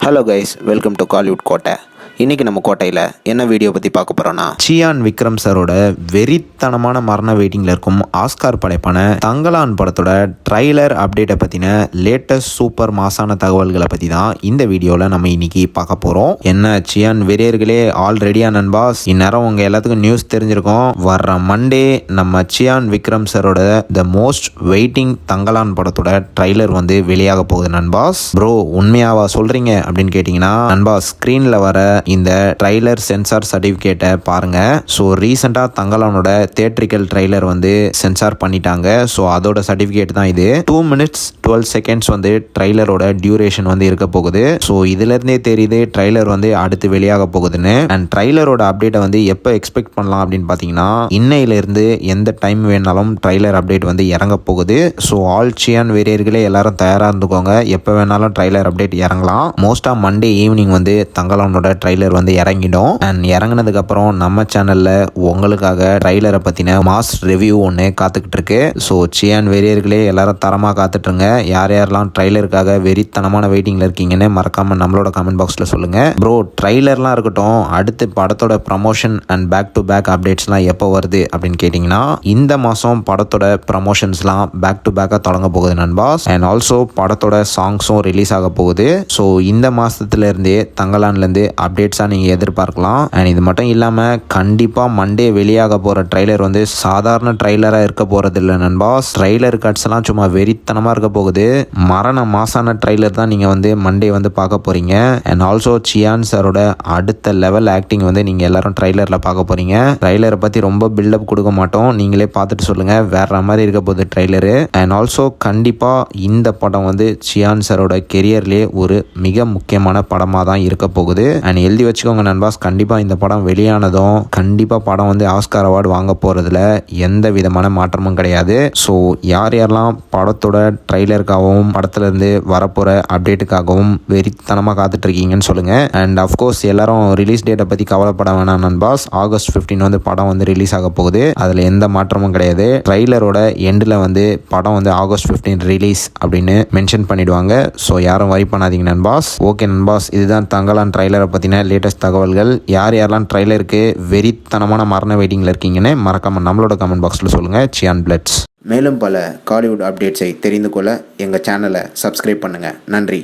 Hello guys, welcome to Kollywood கோட்டை. இன்றைக்கி நம்ம கோட்டையில் என்ன வீடியோ பற்றி பார்க்க போகிறோன்னா, சியான் விக்ரம் சாரோட வெறித்தனமான மரண வெயிட்டிங்கில் இருக்கும் ஆஸ்கார் படைப்பான தங்கலான் படத்தோட ட்ரைலர் அப்டேட்டை பற்றின லேட்டஸ்ட் சூப்பர் மாசான தகவல்களை பற்றி தான் இந்த வீடியோவில் நம்ம இன்றைக்கி பார்க்க போகிறோம். என்ன சியான் வெறியர்களே ஆல்ரெடியா நண்பாஸ், இந்நேரம் உங்கள் எல்லாத்துக்கும் நியூஸ் தெரிஞ்சிருக்கோம். வர்ற மண்டே நம்ம சியான் விக்ரம் சாரோட த மோஸ்ட் வெயிட்டிங் தங்கலான் படத்தோட ட்ரைலர் வந்து வெளியாக போகுது நண்பாஸ். ப்ரோ உண்மையாவா சொல்கிறீங்க அப்படின்னு கேட்டிங்கன்னா, நண்பாஸ் ஸ்க்ரீனில் வர இந்த ட்ரைலர் சென்சார் சர்டிஃபிகேட்டை பாருங்க. ஸோ ரீசெண்டாக தங்கலானோட தியேட்ரிக்கல் ட்ரைலர் வந்து சென்சார் பண்ணிட்டாங்க. ஸோ அதோட சர்டிஃபிகேட் தான் இது. 2 minutes 12 seconds வந்து ட்ரைலரோட டியூரேஷன் வந்து இருக்க போகுது. ஸோ இதுலேருந்தே தெரியுது ட்ரைலர் வந்து அடுத்து வெளியாக போகுதுன்னு. அண்ட் ட்ரைலரோட அப்டேட்டை வந்து எப்போ எக்ஸ்பெக்ட் பண்ணலாம் அப்படின்னு பார்த்தீங்கன்னா, இன்னையிலேருந்து எந்த டைம் வேணாலும் ட்ரைலர் அப்டேட் வந்து இறங்க போகுது. ஸோ ஆல் சியான் வெறியர்களே எல்லாரும் தயாராக இருந்துக்கோங்க. எப்போ வேணாலும் ட்ரைலர் அப்டேட் இறங்கலாம். மோஸ்ட்டாக மண்டே ஈவினிங் வந்து தங்கலானோட ட்ரைலர் வந்து இறங்கிடும். அண்ட் இறங்கினதுக்கு அப்புறம் நம்ம சேனல்ல உங்களுக்காக ட்ரைலரை பத்தின மாஸ் ரிவ்யூ ஒன்று காத்துக்கிட்டு இருக்கு. ஸோ சியான் வெறியர்களே எல்லாரும் தரமாக காத்துட்ருங்க. யார் யாரெல்லாம் ட்ரைலருக்காக வெறித்தனமான வெயிட்டிங்ல இருக்கீங்கன்னு மறக்காம நம்மளோட கமெண்ட் பாக்ஸ்ல சொல்லுங்க. ப்ரோ ட்ரைலர்லாம் இருக்கட்டும், அடுத்து படத்தோட promotion and back to back அப்டேட்ஸ்லாம் எப்போ வருது அப்படின்னு கேட்டிங்கன்னா, இந்த மாதம் படத்தோட ப்ரமோஷன்ஸ்லாம் பேக் டு பேக்காக தொடங்க போகுது நண்பாஸ். அண்ட் ஆல்சோ படத்தோட சாங்ஸும் ரிலீஸ் ஆக போகுது. ஸோ இந்த மாதத்துல இருந்தே தங்கலான்லேருந்து அப்டேட்ஸாக நீங்கள் எதிர்பார்க்கலாம். அண்ட் இது மட்டும் இல்லாமல் கண்டிப்பாக மண்டே வெளியாக போகிற ட்ரைலர் வந்து சாதாரண ட்ரைலராக இருக்க போகிறது இல்லை நண்பாஸ். ட்ரைலர் கட்ஸ் எல்லாம் சும்மா வெறித்தனமாக இருக்க போகுது. மரண மாசான ட்ரைலர் தான் நீங்கள் வந்து மண்டே வந்து பார்க்க போகிறீங்க. அண்ட் ஆல்சோ சியான் சாரோட அடுத்த லெவல் ஆக்டிங் வந்து நீங்கள் எல்லாரும் ட்ரைலரில் பார்க்க போகிறீங்க. ட்ரைலரை பற்றி ரொம்ப பில்டப் கொடுக்க மாட்டோம், நீங்களே பார்த்துட்டு சொல்லுங்கள் வேற மாதிரி இருக்க போகுது ட்ரைலரு. அண்ட் ஆல்சோ கண்டிப்பாக இந்த படம் வந்து சியான் சாரோட கெரியர்லேயே ஒரு மிக முக்கியமான படமாக தான் இருக்க போகுது. அண்ட் எழுதி வச்சுக்கோங்க நண்பாஸ், கண்டிப்பாக இந்த படம் வெளியானதும் கண்டிப்பாக படம் வந்து ஆஸ்கார் அவார்டு வாங்க போகிறதுல எந்த விதமான மாற்றமும் கிடையாது. ஸோ யார் யாரெல்லாம் படத்தோட ட்ரைலருக்காகவும் படத்துலேருந்து வரப்போகிற அப்டேட்டுக்காகவும் வெறித்தனமாக காத்துட்டு இருக்கீங்கன்னு சொல்லுங்கள். அண்ட் அஃப்கோர்ஸ் எல்லாரும் ரிலீஸ் டேட்டை பற்றி கவலைப்பட வேணாம் நண்பாஸ். August 15 வந்து படம் வந்து ரிலீஸ் ஆக போகுது. அதில் எந்த மாற்றமும் கிடையாது. ட்ரைலரோட எண்டில் வந்து படம் வந்து August 15 ரிலீஸ் அப்படின்னு மென்ஷன் பண்ணிடுவாங்க. ஸோ யாரும் வரி பண்ணாதீங்க நண்பாஸ். ஓகே நண்பாஸ், இதுதான் தங்கலான் ட்ரைலரை பற்றின லேட்டஸ்ட் தகவல்கள். யார் யாரெல்லாம் ட்ரைலருக்கு வெறித்தனமான மரண வெயிட்டிங்கில் இருக்கீங்கன்னு மறக்காம நம்மளோட கமெண்ட் பாக்ஸில் சொல்லுங்கள். சியான் பிளட்ஸ். மேலும் பல காலிவுட் அப்டேட்ஸை தெரிந்து கொள்ள எங்கள் சேனலை சப்ஸ்கிரைப் பண்ணுங்கள். நன்றி.